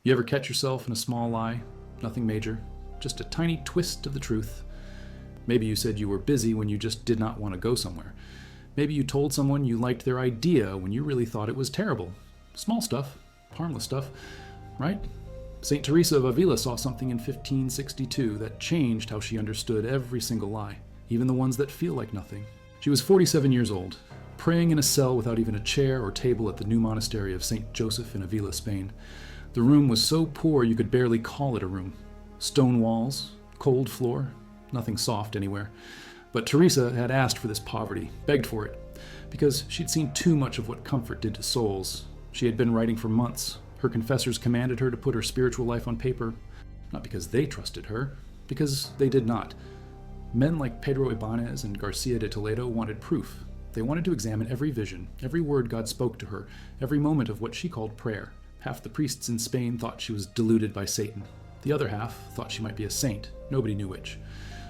You ever catch yourself in a small lie? Nothing major, just a tiny twist of the truth. Maybe you said you were busy when you just did not want to go somewhere. Maybe you told someone you liked their idea when you really thought it was terrible. Small stuff, harmless stuff, right? Saint Teresa of Avila saw something in 1562 that changed how she understood every single lie, even the ones that feel like nothing. She was 47 years old, praying in a cell without even a chair or table at the new monastery of St. Joseph in Avila, Spain. The room was so poor you could barely call it a room. Stone walls, cold floor, nothing soft anywhere. But Teresa had asked for this poverty, begged for it, because she'd seen too much of what comfort did to souls. She had been writing for months. Her confessors commanded her to put her spiritual life on paper, not because they trusted her, because they did not. Men like Pedro Ibanez and Garcia de Toledo wanted proof. They wanted to examine every vision, every word God spoke to her, every moment of what she called prayer. Half the priests in Spain thought she was deluded by Satan. The other half thought she might be a saint. Nobody knew which.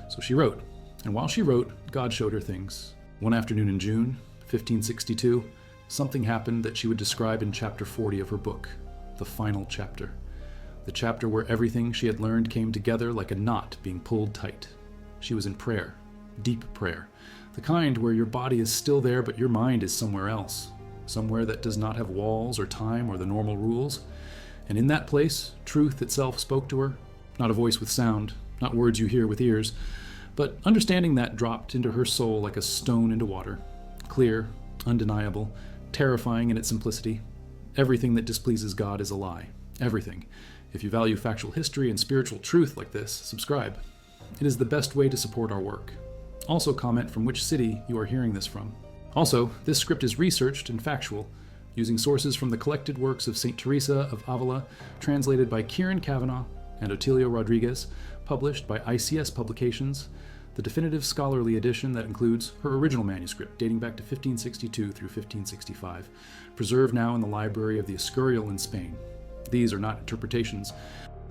So she wrote. And while she wrote, God showed her things. One afternoon in June, 1562, something happened that she would describe in chapter 40 of her book, the final chapter. The chapter where everything she had learned came together like a knot being pulled tight. She was in prayer, deep prayer, the kind where your body is still there but your mind is somewhere else, somewhere that does not have walls or time or the normal rules. And in that place, truth itself spoke to her, not a voice with sound, not words you hear with ears, but understanding that dropped into her soul like a stone into water, clear, undeniable, terrifying in its simplicity. Everything that displeases God is a lie. Everything. If you value factual history and spiritual truth like this, subscribe. It is the best way to support our work. Also comment from which city you are hearing this from. Also, this script is researched and factual, using sources from the collected works of Saint Teresa of Avila, translated by Kieran Kavanagh and Otilio Rodriguez, published by ICS Publications, the definitive scholarly edition that includes her original manuscript dating back to 1562 through 1565, preserved now in the library of the Escurial in Spain. These are not interpretations.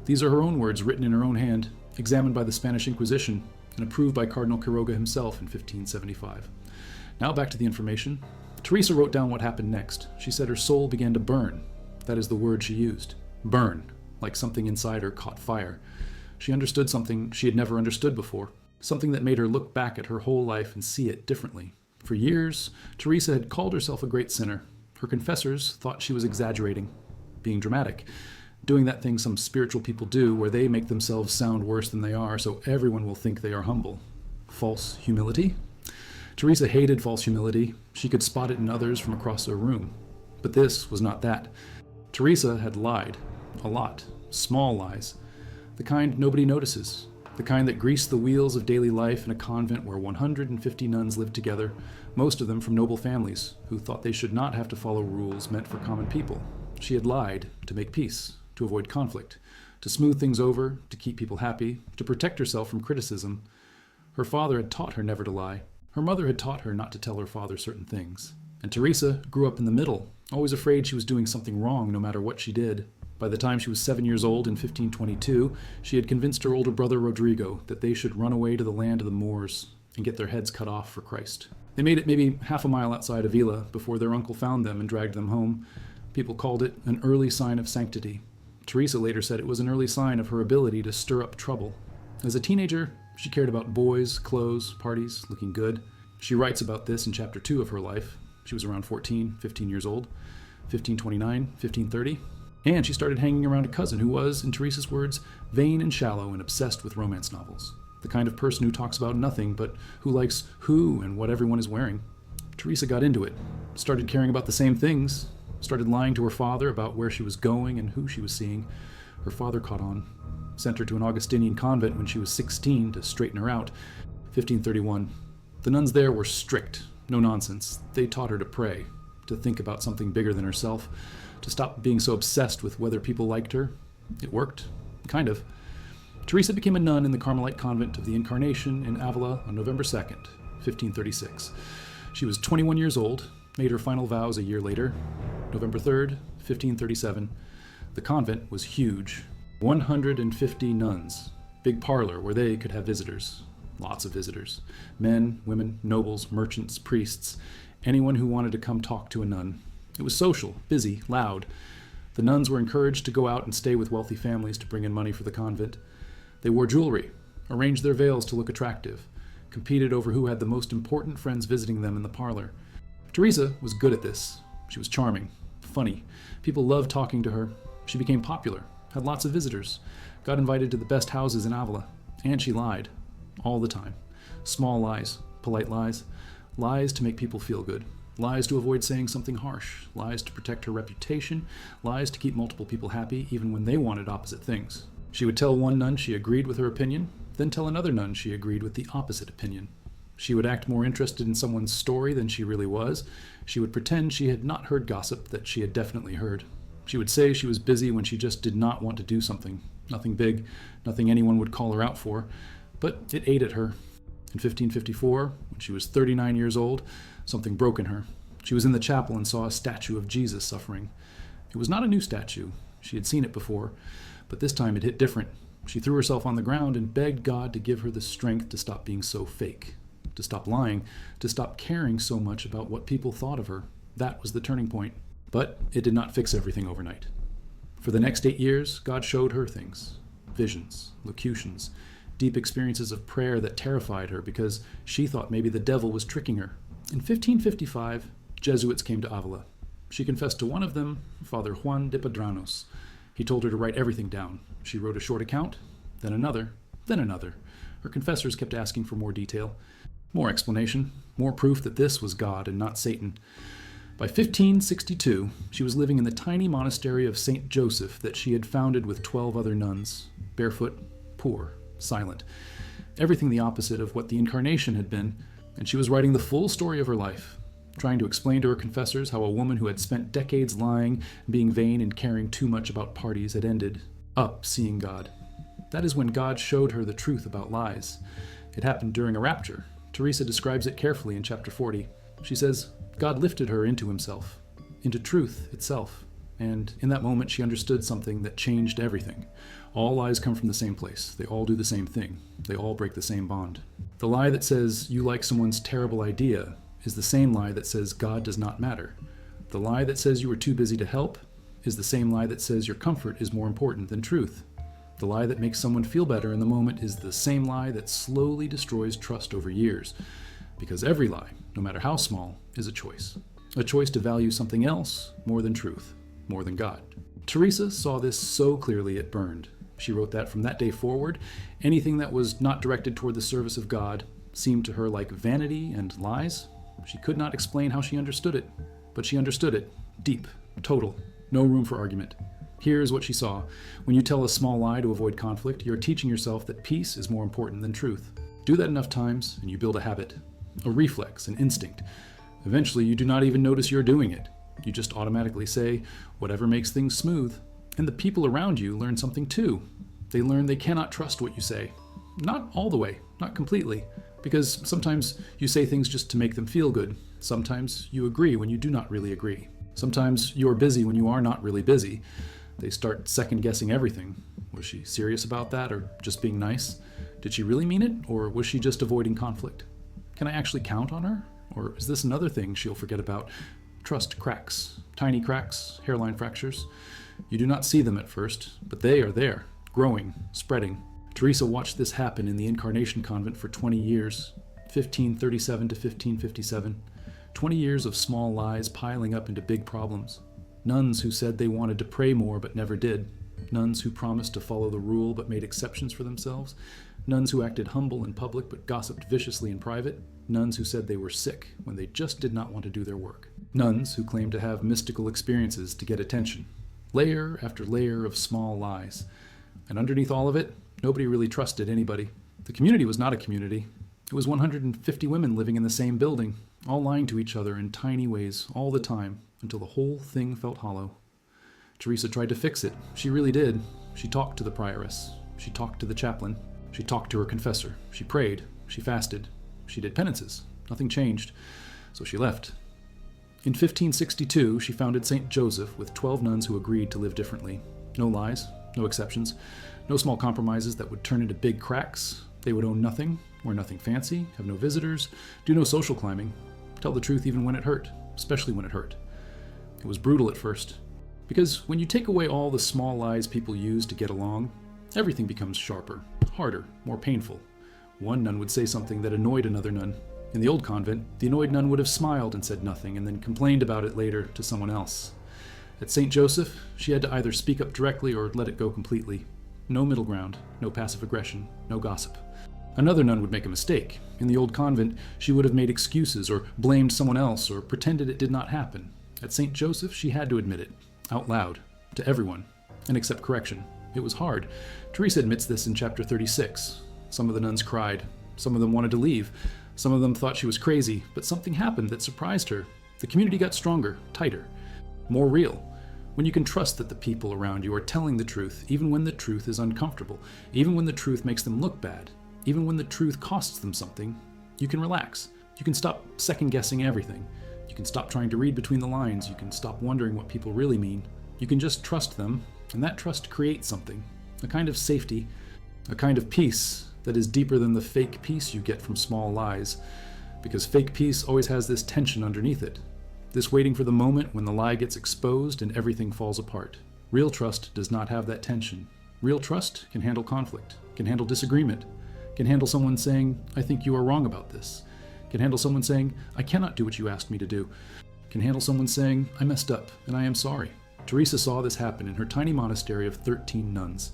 These are her own words written in her own hand, examined by the Spanish Inquisition, and approved by Cardinal Quiroga himself in 1575. Now back to the information. Teresa wrote down what happened next. She said her soul began to burn. That is the word she used. Burn, like something inside her caught fire. She understood something she had never understood before, something that made her look back at her whole life and see it differently. For years, Teresa had called herself a great sinner. Her confessors thought she was exaggerating, being dramatic, doing that thing some spiritual people do where they make themselves sound worse than they are so everyone will think they are humble. False humility? Teresa hated false humility. She could spot it in others from across a room. But this was not that. Teresa had lied. A lot. Small lies. The kind nobody notices. The kind that grease the wheels of daily life in a convent where 150 nuns lived together, most of them from noble families, who thought they should not have to follow rules meant for common people. She had lied to make peace, to avoid conflict, to smooth things over, to keep people happy, to protect herself from criticism. Her father had taught her never to lie. Her mother had taught her not to tell her father certain things. And Teresa grew up in the middle, always afraid she was doing something wrong no matter what she did. By the time she was 7 years old in 1522, she had convinced her older brother Rodrigo that they should run away to the land of the Moors and get their heads cut off for Christ. They made it maybe half a mile outside Avila before their uncle found them and dragged them home. People called it an early sign of sanctity. Teresa later said it was an early sign of her ability to stir up trouble. As a teenager, she cared about boys, clothes, parties, looking good. She writes about this in chapter 2 of her life. She was around 14, 15 years old, 1529, 1530. And she started hanging around a cousin who was, in Teresa's words, vain and shallow and obsessed with romance novels. The kind of person who talks about nothing, but who likes who and what everyone is wearing. Teresa got into it, started caring about the same things, started lying to her father about where she was going and who she was seeing. Her father caught on, sent her to an Augustinian convent when she was 16 to straighten her out. 1531. The nuns there were strict, no nonsense. They taught her to pray, to think about something bigger than herself, to stop being so obsessed with whether people liked her. It worked, kind of. Teresa became a nun in the Carmelite convent of the Incarnation in Avila on November 2nd, 1536. She was 21 years old, made her final vows a year later, November 3rd, 1537. The convent was huge, 150 nuns, big parlor where they could have visitors, lots of visitors, men, women, nobles, merchants, priests, anyone who wanted to come talk to a nun. It was social, busy, loud. The nuns were encouraged to go out and stay with wealthy families to bring in money for the convent. They wore jewelry, arranged their veils to look attractive, competed over who had the most important friends visiting them in the parlor. Teresa was good at this. She was charming, funny. People loved talking to her. She became popular, had lots of visitors, got invited to the best houses in Avila, and she lied. All the time. Small lies, polite lies, lies to make people feel good, lies to avoid saying something harsh, lies to protect her reputation, lies to keep multiple people happy even when they wanted opposite things. She would tell one nun she agreed with her opinion, then tell another nun she agreed with the opposite opinion. She would act more interested in someone's story than she really was. She would pretend she had not heard gossip that she had definitely heard. She would say she was busy when she just did not want to do something. Nothing big, nothing anyone would call her out for, but it ate at her. In 1554, when she was 39 years old, something broke in her. She was in the chapel and saw a statue of Jesus suffering. It was not a new statue. She had seen it before, but this time it hit different. She threw herself on the ground and begged God to give her the strength to stop being so fake, to stop lying, to stop caring so much about what people thought of her. That was the turning point. But it did not fix everything overnight. For the next 8 years, God showed her things, visions, locutions, deep experiences of prayer that terrified her because she thought maybe the devil was tricking her. In 1555, Jesuits came to Avila. She confessed to one of them, Father Juan de Pedranos. He told her to write everything down. She wrote a short account, then another, then another. Her confessors kept asking for more detail, more explanation, more proof that this was God and not Satan. By 1562, she was living in the tiny monastery of Saint Joseph that she had founded with 12 other nuns, barefoot, poor, silent. Everything the opposite of what the Incarnation had been, and she was writing the full story of her life, trying to explain to her confessors how a woman who had spent decades lying, being vain, and caring too much about parties had ended up seeing God. That is when God showed her the truth about lies. It happened during a rapture. Teresa describes it carefully in chapter 40. She says, God lifted her into himself, into truth itself, and in that moment she understood something that changed everything. All lies come from the same place. They all do the same thing. They all break the same bond. The lie that says you like someone's terrible idea is the same lie that says God does not matter. The lie that says you are too busy to help is the same lie that says your comfort is more important than truth. The lie that makes someone feel better in the moment is the same lie that slowly destroys trust over years. Because every lie, no matter how small, is a choice to value something else more than truth, more than God. Teresa saw this so clearly it burned. She wrote that from that day forward, anything that was not directed toward the service of God seemed to her like vanity and lies. She could not explain how she understood it, but she understood it, deep, total, no room for argument. Here's what she saw. When you tell a small lie to avoid conflict, you're teaching yourself that peace is more important than truth. Do that enough times, and you build a habit. A reflex, an instinct. Eventually, you do not even notice you're doing it. You just automatically say, whatever makes things smooth. And the people around you learn something too. They learn they cannot trust what you say. Not all the way, not completely. Because sometimes you say things just to make them feel good. Sometimes you agree when you do not really agree. Sometimes you are busy when you are not really busy. They start second-guessing everything. Was she serious about that, or just being nice? Did she really mean it, or was she just avoiding conflict? Can I actually count on her? Or is this another thing she'll forget about? Trust cracks, tiny cracks, hairline fractures. You do not see them at first, but they are there, growing, spreading. Teresa watched this happen in the Incarnation Convent for 20 years, 1537 to 1557. 20 years of small lies piling up into big problems. Nuns who said they wanted to pray more but never did. Nuns who promised to follow the rule but made exceptions for themselves. Nuns who acted humble in public but gossiped viciously in private. Nuns who said they were sick when they just did not want to do their work. Nuns who claimed to have mystical experiences to get attention. Layer after layer of small lies. And underneath all of it, nobody really trusted anybody. The community was not a community. It was 150 women living in the same building, all lying to each other in tiny ways all the time until the whole thing felt hollow. Teresa tried to fix it. She really did. She talked to the prioress. She talked to the chaplain. She talked to her confessor. She prayed. She fasted. She did penances. Nothing changed. So she left. In 1562, she founded St. Joseph with 12 nuns who agreed to live differently. No lies, no exceptions, no small compromises that would turn into big cracks. They would own nothing, wear nothing fancy, have no visitors, do no social climbing, tell the truth even when it hurt, especially when it hurt. It was brutal at first. Because when you take away all the small lies people use to get along, everything becomes sharper, harder, more painful. One nun would say something that annoyed another nun. In the old convent, the annoyed nun would have smiled and said nothing, and then complained about it later to someone else. At St. Joseph, she had to either speak up directly or let it go completely. No middle ground, no passive aggression, no gossip. Another nun would make a mistake. In the old convent, she would have made excuses or blamed someone else or pretended it did not happen. At St. Joseph, she had to admit it, out loud, to everyone, and accept correction. It was hard. Teresa admits this in chapter 36. Some of the nuns cried. Some of them wanted to leave. Some of them thought she was crazy, but something happened that surprised her. The community got stronger, tighter, more real. When you can trust that the people around you are telling the truth, even when the truth is uncomfortable, even when the truth makes them look bad, even when the truth costs them something, you can relax. You can stop second-guessing everything. You can stop trying to read between the lines. You can stop wondering what people really mean. You can just trust them, and that trust creates something, a kind of safety, a kind of peace that is deeper than the fake peace you get from small lies, because fake peace always has this tension underneath it, this waiting for the moment when the lie gets exposed and everything falls apart. Real trust does not have that tension. Real trust can handle conflict, can handle disagreement, can handle someone saying, "I think you are wrong about this," can handle someone saying, "I cannot do what you asked me to do," can handle someone saying, "I messed up and I am sorry." Teresa saw this happen in her tiny monastery of 13 nuns,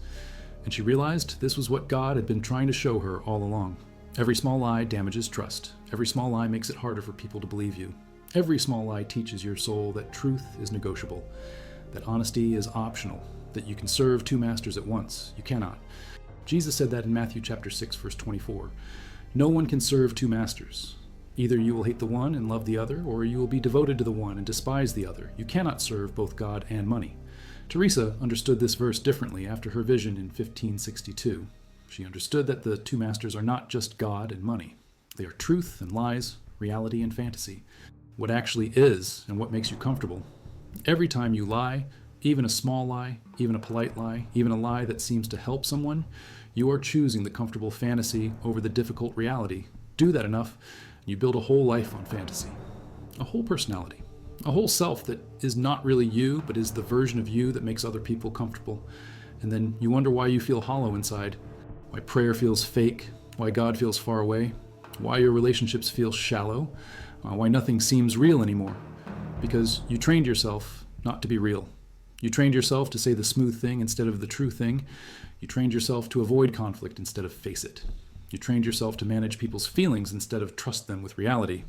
and she realized this was what God had been trying to show her all along. Every small lie damages trust. Every small lie makes it harder for people to believe you. Every small lie teaches your soul that truth is negotiable, that honesty is optional, that you can serve two masters at once. You cannot. Jesus said that in Matthew chapter 6, verse 24. No one can serve two masters. Either you will hate the one and love the other, or you will be devoted to the one and despise the other. You cannot serve both God and money. Teresa understood this verse differently after her vision in 1562. She understood that the two masters are not just God and money. They are truth and lies, reality and fantasy, what actually is and what makes you comfortable. Every time you lie, even a small lie, even a polite lie, even a lie that seems to help someone, you are choosing the comfortable fantasy over the difficult reality. Do that enough, and you build a whole life on fantasy, a whole personality, a whole self that is not really you, but is the version of you that makes other people comfortable. And then you wonder why you feel hollow inside, why prayer feels fake, why God feels far away, why your relationships feel shallow, why nothing seems real anymore. Because you trained yourself not to be real. You trained yourself to say the smooth thing instead of the true thing. You trained yourself to avoid conflict instead of face it. You trained yourself to manage people's feelings instead of trust them with reality.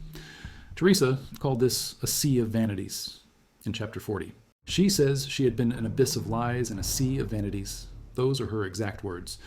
Teresa called this a sea of vanities in chapter 40. She says she had been an abyss of lies and a sea of vanities. Those are her exact words.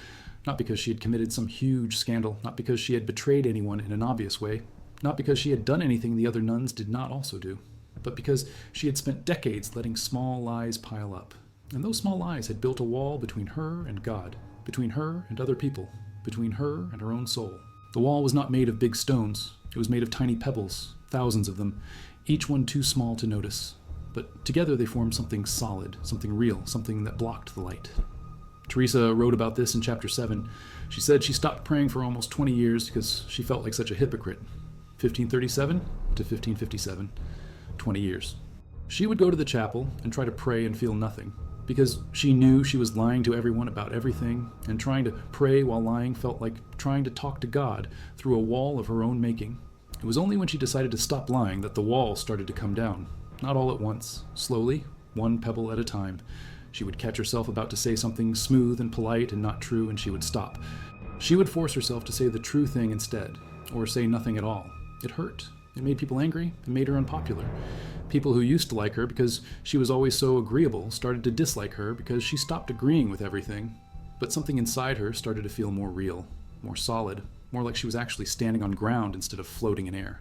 Not because she had committed some huge scandal, not because she had betrayed anyone in an obvious way, not because she had done anything the other nuns did not also do, but because she had spent decades letting small lies pile up. And those small lies had built a wall between her and God, between her and other people, between her and her own soul. The wall was not made of big stones. It was made of tiny pebbles, thousands of them, each one too small to notice. But together they formed something solid, something real, something that blocked the light. Teresa wrote about this in chapter 7. She said she stopped praying for almost 20 years because she felt like such a hypocrite. 1537 to 1557, 20 years. She would go to the chapel and try to pray and feel nothing, because she knew she was lying to everyone about everything, and trying to pray while lying felt like trying to talk to God through a wall of her own making. It was only when she decided to stop lying that the wall started to come down, not all at once, slowly, one pebble at a time. She would catch herself about to say something smooth and polite and not true, and she would stop. She would force herself to say the true thing instead, or say nothing at all. It hurt. It made people angry. It made her unpopular. People who used to like her because she was always so agreeable started to dislike her because she stopped agreeing with everything. But something inside her started to feel more real, more solid, more like she was actually standing on ground instead of floating in air.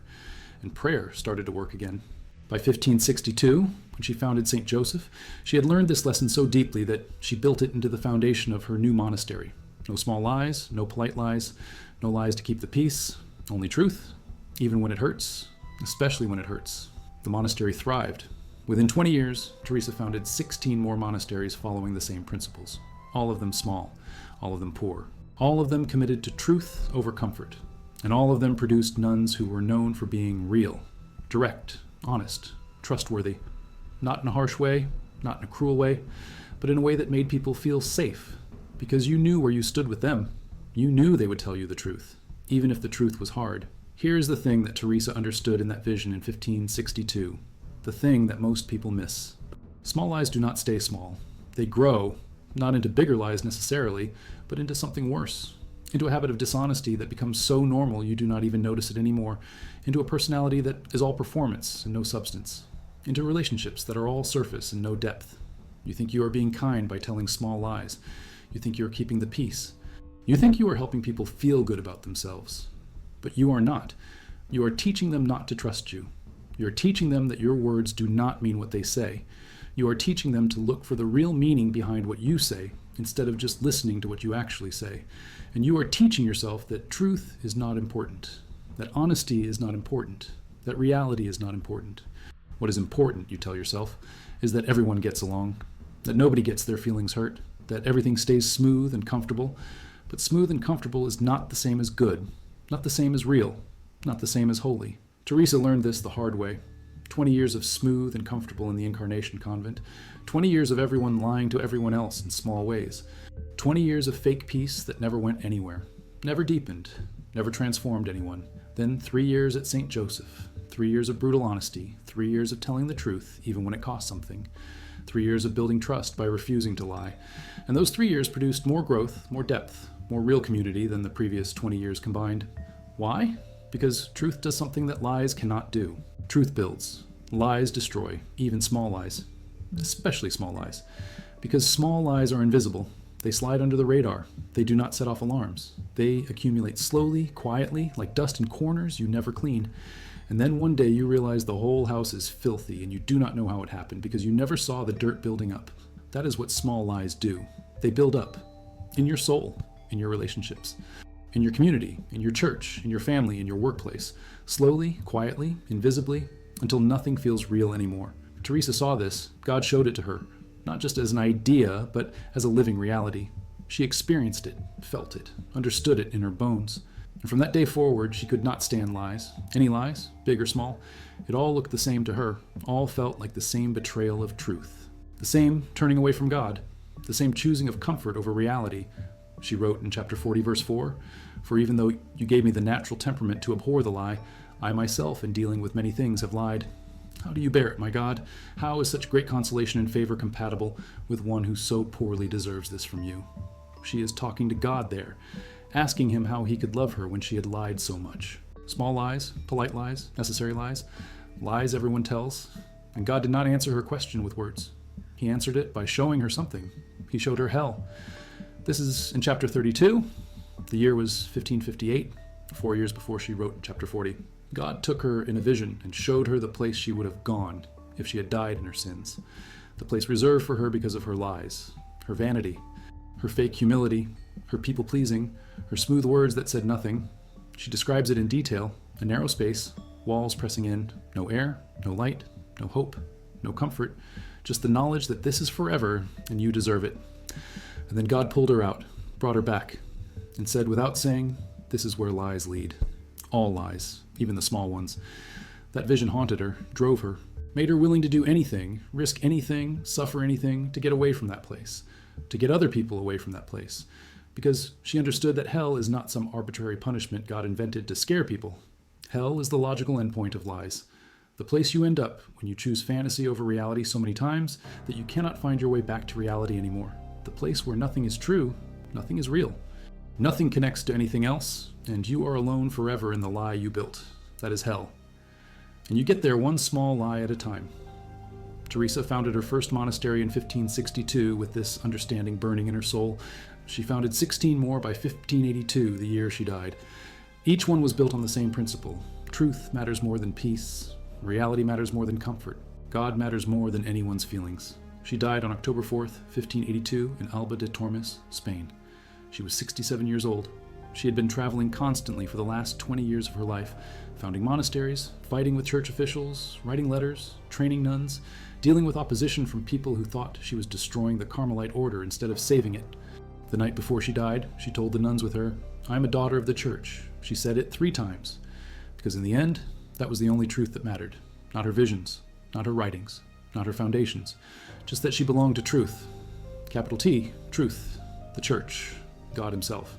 And prayer started to work again. By 1562, when she founded St. Joseph, she had learned this lesson so deeply that she built it into the foundation of her new monastery. No small lies, no polite lies, no lies to keep the peace, only truth, even when it hurts, especially when it hurts. The monastery thrived. Within 20 years, Teresa founded 16 more monasteries following the same principles. All of them small, all of them poor, all of them committed to truth over comfort, and all of them produced nuns who were known for being real, direct, honest, trustworthy, not in a harsh way, not in a cruel way, but in a way that made people feel safe, because you knew where you stood with them. You knew they would tell you the truth, even if the truth was hard. Here's the thing that Teresa understood in that vision in 1562, the thing that most people miss. Small lies do not stay small. They grow, not into bigger lies necessarily, but into something worse, into a habit of dishonesty that becomes so normal you do not even notice it anymore, into a personality that is all performance and no substance, into relationships that are all surface and no depth. You think you are being kind by telling small lies. You think you are keeping the peace. You think you are helping people feel good about themselves. But you are not. You are teaching them not to trust you. You are teaching them that your words do not mean what they say. You are teaching them to look for the real meaning behind what you say, instead of just listening to what you actually say. And you are teaching yourself that truth is not important, that honesty is not important, that reality is not important. What is important, you tell yourself, is that everyone gets along, that nobody gets their feelings hurt, that everything stays smooth and comfortable. But smooth and comfortable is not the same as good, not the same as real, not the same as holy. Teresa learned this the hard way. 20 years of smooth and comfortable in the Incarnation Convent. 20 years of everyone lying to everyone else in small ways. 20 years of fake peace that never went anywhere, never deepened, never transformed anyone. Then 3 years at St. Joseph. 3 years of brutal honesty. 3 years of telling the truth, even when it cost something. 3 years of building trust by refusing to lie. And those 3 years produced more growth, more depth, more real community than the previous 20 years combined. Why? Because truth does something that lies cannot do. Truth builds. Lies destroy, even small lies. Especially small lies. Because small lies are invisible. They slide under the radar. They do not set off alarms. They accumulate slowly, quietly, like dust in corners you never clean. And then one day you realize the whole house is filthy and you do not know how it happened because you never saw the dirt building up. That is what small lies do. They build up. In your soul, in your relationships, in your community, in your church, in your family, in your workplace. Slowly, quietly, invisibly, until nothing feels real anymore. Teresa saw this. God showed it to her, not just as an idea, but as a living reality. She experienced it, felt it, understood it in her bones. And from that day forward, she could not stand lies. Any lies, big or small, it all looked the same to her. All felt like the same betrayal of truth. The same turning away from God. The same choosing of comfort over reality. She wrote in chapter 40, verse 4, "For even though you gave me the natural temperament to abhor the lie, I myself, in dealing with many things, have lied. How do you bear it, my God? How is such great consolation and favor compatible with one who so poorly deserves this from you?" She is talking to God there, asking him how he could love her when she had lied so much. Small lies, polite lies, necessary lies, lies everyone tells. And God did not answer her question with words. He answered it by showing her something. He showed her hell. This is in chapter 32. The year was 1558, 4 years before she wrote chapter 40. God took her in a vision and showed her the place she would have gone if she had died in her sins. The place reserved for her because of her lies, her vanity, her fake humility, her people-pleasing, her smooth words that said nothing. She describes it in detail. A narrow space, walls pressing in, no air, no light, no hope, no comfort, just the knowledge that this is forever and you deserve it. And then God pulled her out, brought her back, and said without saying, "This is where lies lead." All lies, even the small ones. That vision haunted her, drove her, made her willing to do anything, risk anything, suffer anything to get away from that place, to get other people away from that place. Because she understood that hell is not some arbitrary punishment God invented to scare people. Hell is the logical endpoint of lies. The place you end up when you choose fantasy over reality so many times that you cannot find your way back to reality anymore. The place where nothing is true, nothing is real. Nothing connects to anything else, and you are alone forever in the lie you built. That is hell. And you get there one small lie at a time. Teresa founded her first monastery in 1562 with this understanding burning in her soul. She founded 16 more by 1582, the year she died. Each one was built on the same principle. Truth matters more than peace. Reality matters more than comfort. God matters more than anyone's feelings. She died on October 4th, 1582, in Alba de Tormes, Spain. She was 67 years old. She had been traveling constantly for the last 20 years of her life, founding monasteries, fighting with church officials, writing letters, training nuns, dealing with opposition from people who thought she was destroying the Carmelite order instead of saving it. The night before she died, she told the nuns with her, "I am a daughter of the church." She said it 3 times, because in the end, that was the only truth that mattered. Not her visions, not her writings, not her foundations, just that she belonged to truth. Capital T, truth, the church, God himself.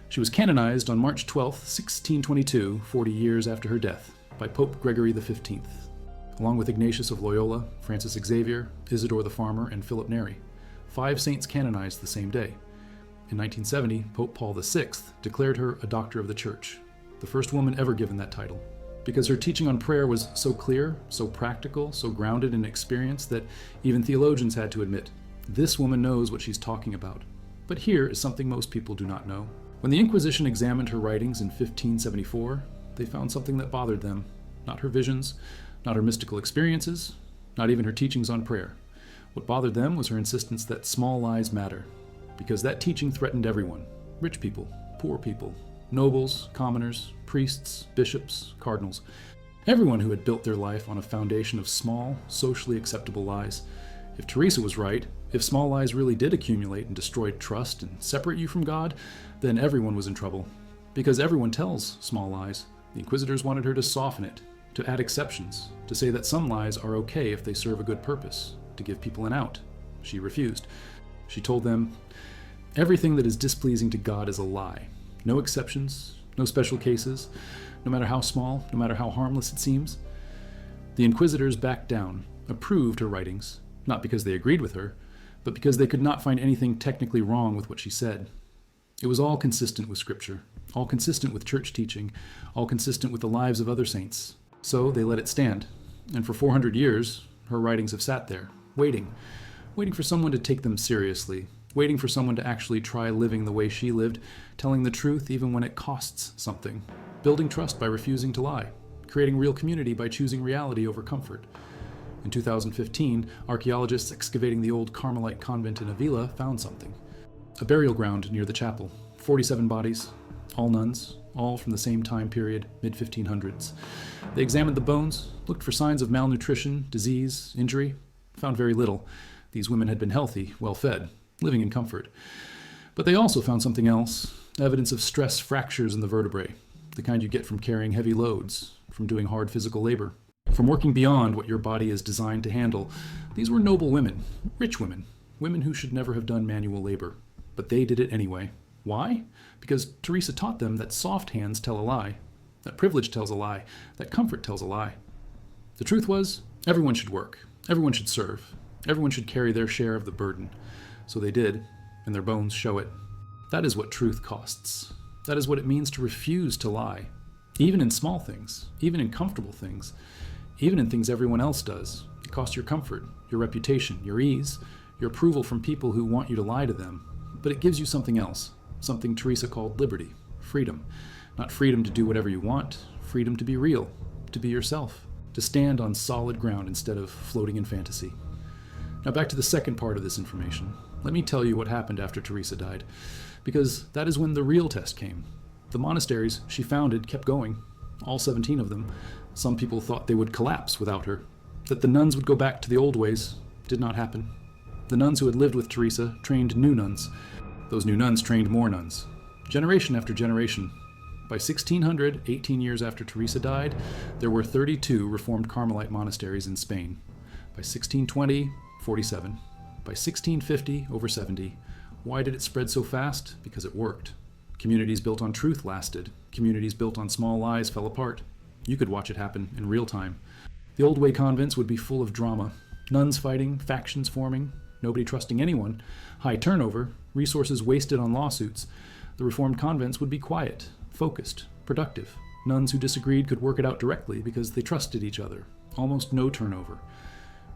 She was canonized on March 12, 1622, 40 years after her death, by Pope Gregory XV, along with Ignatius of Loyola, Francis Xavier, Isidore the Farmer, and Philip Neri. 5 saints canonized the same day. In 1970, Pope Paul VI declared her a Doctor of the Church, the first woman ever given that title, because her teaching on prayer was so clear, so practical, so grounded in experience that even theologians had to admit, this woman knows what she's talking about. But here is something most people do not know. When the Inquisition examined her writings in 1574, they found something that bothered them. Not her visions, not her mystical experiences, not even her teachings on prayer. What bothered them was her insistence that small lies matter, because that teaching threatened everyone. Rich people, poor people, nobles, commoners, priests, bishops, cardinals. Everyone who had built their life on a foundation of small, socially acceptable lies. If Teresa was right, if small lies really did accumulate and destroy trust and separate you from God, then everyone was in trouble. Because everyone tells small lies. The Inquisitors wanted her to soften it, to add exceptions, to say that some lies are okay if they serve a good purpose, to give people an out. She refused. She told them, everything that is displeasing to God is a lie. No exceptions, no special cases, no matter how small, no matter how harmless it seems. The Inquisitors backed down, approved her writings, not because they agreed with her, but because they could not find anything technically wrong with what she said. It was all consistent with Scripture, all consistent with church teaching, all consistent with the lives of other saints. So they let it stand, and for 400 years, her writings have sat there, waiting for someone to take them seriously, waiting for someone to actually try living the way she lived, telling the truth even when it costs something, building trust by refusing to lie, creating real community by choosing reality over comfort. In 2015, archaeologists excavating the old Carmelite convent in Avila found something. A burial ground near the chapel, 47 bodies, all nuns, all from the same time period, mid-1500s. They examined the bones, looked for signs of malnutrition, disease, injury, found very little. These women had been healthy, well-fed, living in comfort. But they also found something else, evidence of stress fractures in the vertebrae, the kind you get from carrying heavy loads, from doing hard physical labor, from working beyond what your body is designed to handle. These were noble women, rich women, women who should never have done manual labor. But they did it anyway. Why? Because Teresa taught them that soft hands tell a lie, that privilege tells a lie, that comfort tells a lie. The truth was, everyone should work, everyone should serve, everyone should carry their share of the burden. So they did, and their bones show it. That is what truth costs. That is what it means to refuse to lie, even in small things, even in comfortable things, even in things everyone else does. It costs your comfort, your reputation, your ease, your approval from people who want you to lie to them. But it gives you something else, something Teresa called liberty, freedom. Not freedom to do whatever you want, freedom to be real, to be yourself, to stand on solid ground instead of floating in fantasy. Now back to the second part of this information. Let me tell you what happened after Teresa died, because that is when the real test came. The monasteries she founded kept going, all 17 of them. Some people thought they would collapse without her, that the nuns would go back to the old ways. Did not happen. The nuns who had lived with Teresa trained new nuns. Those new nuns trained more nuns, generation after generation. By 1600, 18 years after Teresa died, there were 32 Reformed Carmelite monasteries in Spain. By 1620, 47. By 1650, over 70. Why did it spread so fast? Because it worked. Communities built on truth lasted. Communities built on small lies fell apart. You could watch it happen in real time. The old way convents would be full of drama. Nuns fighting, factions forming, nobody trusting anyone, high turnover, resources wasted on lawsuits. The Reformed convents would be quiet, focused, productive. Nuns who disagreed could work it out directly because they trusted each other. Almost no turnover.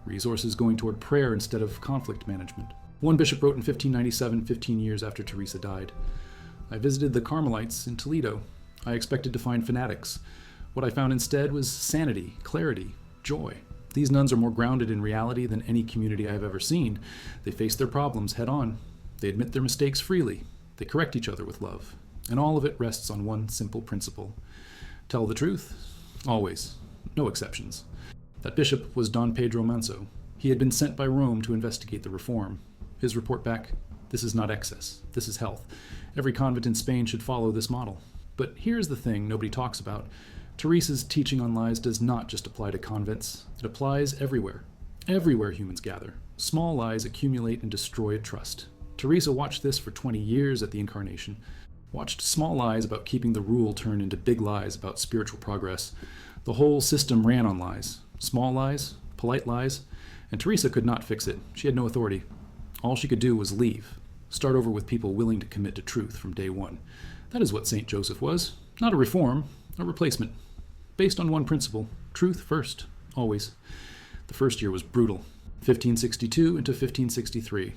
Resources going toward prayer instead of conflict management. One bishop wrote in 1597, 15 years after Teresa died, "I visited the Carmelites in Toledo. I expected to find fanatics. What I found instead was sanity, clarity, joy. These nuns are more grounded in reality than any community I have ever seen. They face their problems head on. They admit their mistakes freely. They correct each other with love. And all of it rests on one simple principle. Tell the truth, always, no exceptions." That bishop was Don Pedro Manso. He had been sent by Rome to investigate the reform. His report back, "This is not excess, this is health. Every convent in Spain should follow this model." But here's the thing nobody talks about. Teresa's teaching on lies does not just apply to convents. It applies everywhere. Everywhere humans gather, small lies accumulate and destroy trust. Teresa watched this for 20 years at the Incarnation, watched small lies about keeping the rule turn into big lies about spiritual progress. The whole system ran on lies, small lies, polite lies, and Teresa could not fix it. She had no authority. All she could do was leave, start over with people willing to commit to truth from day one. That is what Saint Joseph was, not a reform, a replacement, based on one principle: truth first, always. The first year was brutal, 1562 into 1563.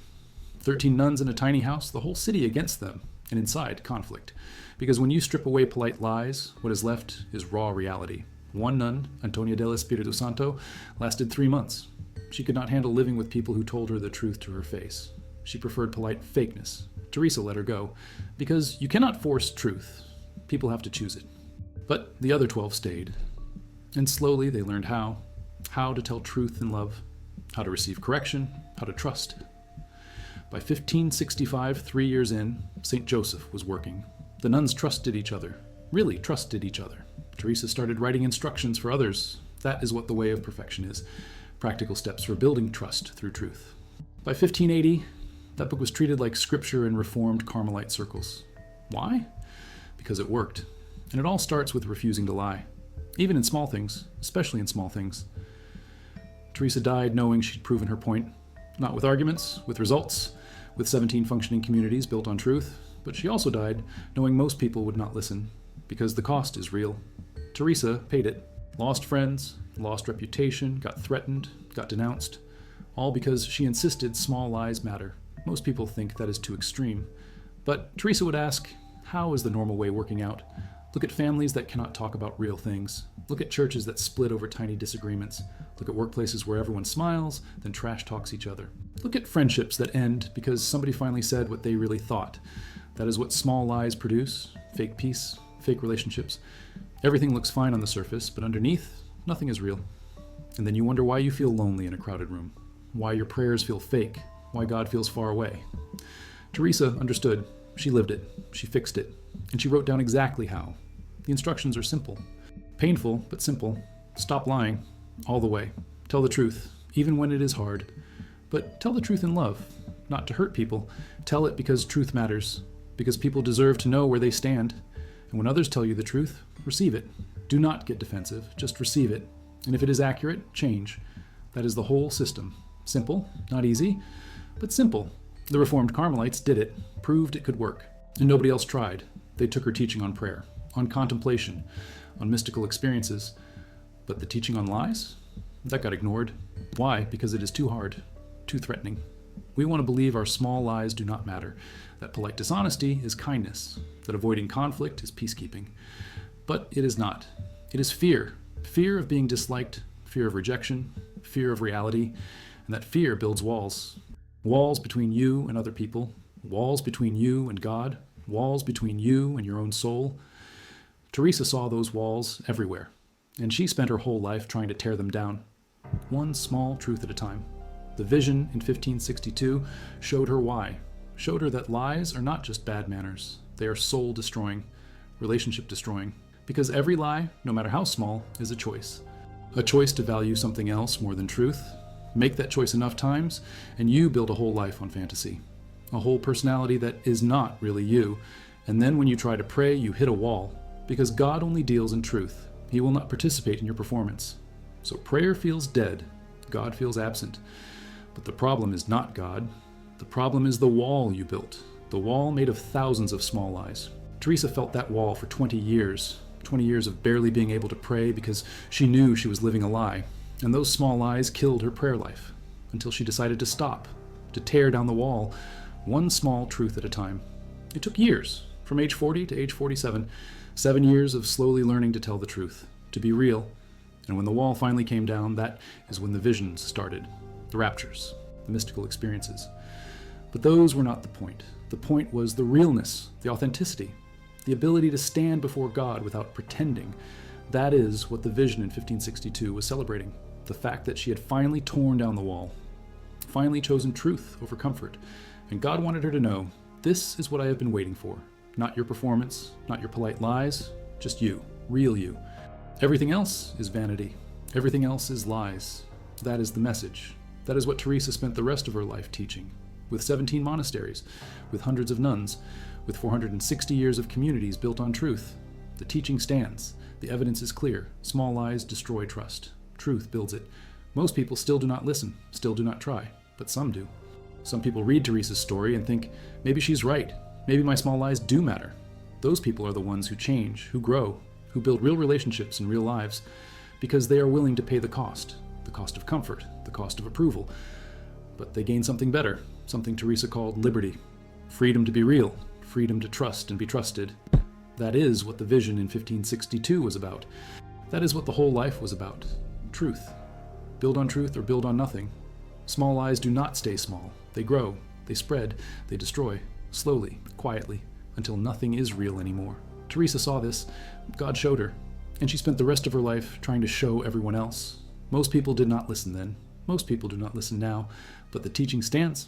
13 nuns in a tiny house, the whole city against them, and inside, conflict. Because when you strip away polite lies, what is left is raw reality. One nun, Antonia del Espiritu Santo, lasted 3 months. She could not handle living with people who told her the truth to her face. She preferred polite fakeness. Teresa let her go, because you cannot force truth. People have to choose it. But the other 12 stayed. And slowly they learned how to tell truth in love, how to receive correction, how to trust. By 1565, 3 years in, St. Joseph was working. The nuns trusted each other, really trusted each other. Teresa started writing instructions for others. That is what the way of perfection is. Practical steps for building trust through truth. By 1580, that book was treated like scripture in Reformed Carmelite circles. Why? Because it worked. And it all starts with refusing to lie. Even in small things, especially in small things. Teresa died knowing she'd proven her point. Not with arguments, with results, with 17 functioning communities built on truth, but she also died knowing most people would not listen, because the cost is real. Teresa paid it. Lost friends, lost reputation, got threatened, got denounced, all because she insisted small lies matter. Most people think that is too extreme. But Teresa would ask, how is the normal way working out? Look at families that cannot talk about real things. Look at churches that split over tiny disagreements. Look at workplaces where everyone smiles, then trash talks each other. Look at friendships that end because somebody finally said what they really thought. That is what small lies produce: fake peace, fake relationships. Everything looks fine on the surface, but underneath, nothing is real. And then you wonder why you feel lonely in a crowded room, why your prayers feel fake, why God feels far away. Teresa understood. She lived it. She fixed it. And she wrote down exactly how. The instructions are simple. Painful, but simple. Stop lying. All the way. Tell the truth, even when it is hard. But tell the truth in love, not to hurt people. Tell it because truth matters, because people deserve to know where they stand. And when others tell you the truth, receive it. Do not get defensive, just receive it. And if it is accurate, change. That is the whole system. Simple, not easy, but simple. The Reformed Carmelites did it, proved it could work. And nobody else tried. They took her teaching on prayer, on contemplation, on mystical experiences. But the teaching on lies? That got ignored. Why? Because it is too hard, too threatening. We want to believe our small lies do not matter, that polite dishonesty is kindness, that avoiding conflict is peacekeeping. But it is not. It is fear. Fear of being disliked, fear of rejection, fear of reality, and that fear builds walls. Walls between you and other people, walls between you and God, walls between you and your own soul. Teresa saw those walls everywhere, and she spent her whole life trying to tear them down, one small truth at a time. The vision in 1562 showed her why, showed her that lies are not just bad manners, they are soul-destroying, relationship-destroying, because every lie, no matter how small, is a choice to value something else more than truth. Make that choice enough times, and you build a whole life on fantasy, a whole personality that is not really you, and then when you try to pray, you hit a wall, because God only deals in truth. He will not participate in your performance. So prayer feels dead, God feels absent. But the problem is not God. The problem is the wall you built, the wall made of thousands of small lies. Teresa felt that wall for 20 years of barely being able to pray because she knew she was living a lie. And those small lies killed her prayer life, until she decided to stop, to tear down the wall, one small truth at a time. It took years, from age 40 to age 47, 7 years of slowly learning to tell the truth, to be real. And when the wall finally came down, that is when the visions started, the raptures, the mystical experiences. But those were not the point. The point was the realness, the authenticity, the ability to stand before God without pretending. That is what the vision in 1562 was celebrating. The fact that she had finally torn down the wall, finally chosen truth over comfort. And God wanted her to know, this is what I have been waiting for. Not your performance, not your polite lies, just you, real you. Everything else is vanity. Everything else is lies. That is the message. That is what Teresa spent the rest of her life teaching, with 17 monasteries, with hundreds of nuns, with 460 years of communities built on truth. The teaching stands. The evidence is clear. Small lies destroy trust. Truth builds it. Most people still do not listen, still do not try, but some do. Some people read Teresa's story and think, maybe she's right. Maybe my small lies do matter. Those people are the ones who change, who grow, who build real relationships and real lives, because they are willing to pay the cost of comfort, the cost of approval. But they gain something better, something Teresa called liberty, freedom to be real, freedom to trust and be trusted. That is what the vision in 1562 was about. That is what the whole life was about. Truth. Build on truth or build on nothing. Small lies do not stay small. They grow, they spread, they destroy, slowly, quietly, until nothing is real anymore. Teresa saw this. God showed her. And she spent the rest of her life trying to show everyone else. Most people did not listen then. Most people do not listen now. But the teaching stands,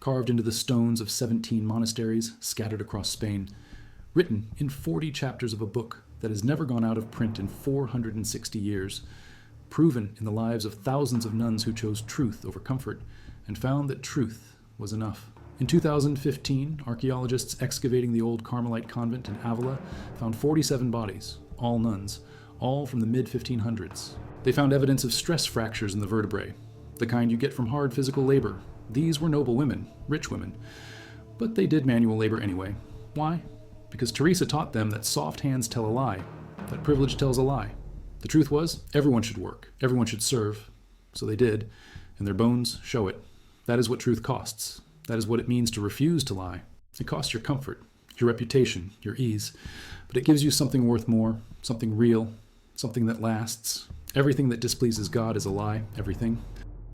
carved into the stones of 17 monasteries scattered across Spain, written in 40 chapters of a book that has never gone out of print in 460 years, proven in the lives of thousands of nuns who chose truth over comfort and found that truth was enough. In 2015, archaeologists excavating the old Carmelite convent in Avila found 47 bodies, all nuns, all from the mid-1500s. They found evidence of stress fractures in the vertebrae, the kind you get from hard physical labor. These were noble women, rich women, but they did manual labor anyway. Why? Because Teresa taught them that soft hands tell a lie, that privilege tells a lie. The truth was, everyone should work, everyone should serve. So they did, and their bones show it. That is what truth costs. That is what it means to refuse to lie. It costs your comfort, your reputation, your ease, but it gives you something worth more, something real, something that lasts. Everything that displeases God is a lie, everything.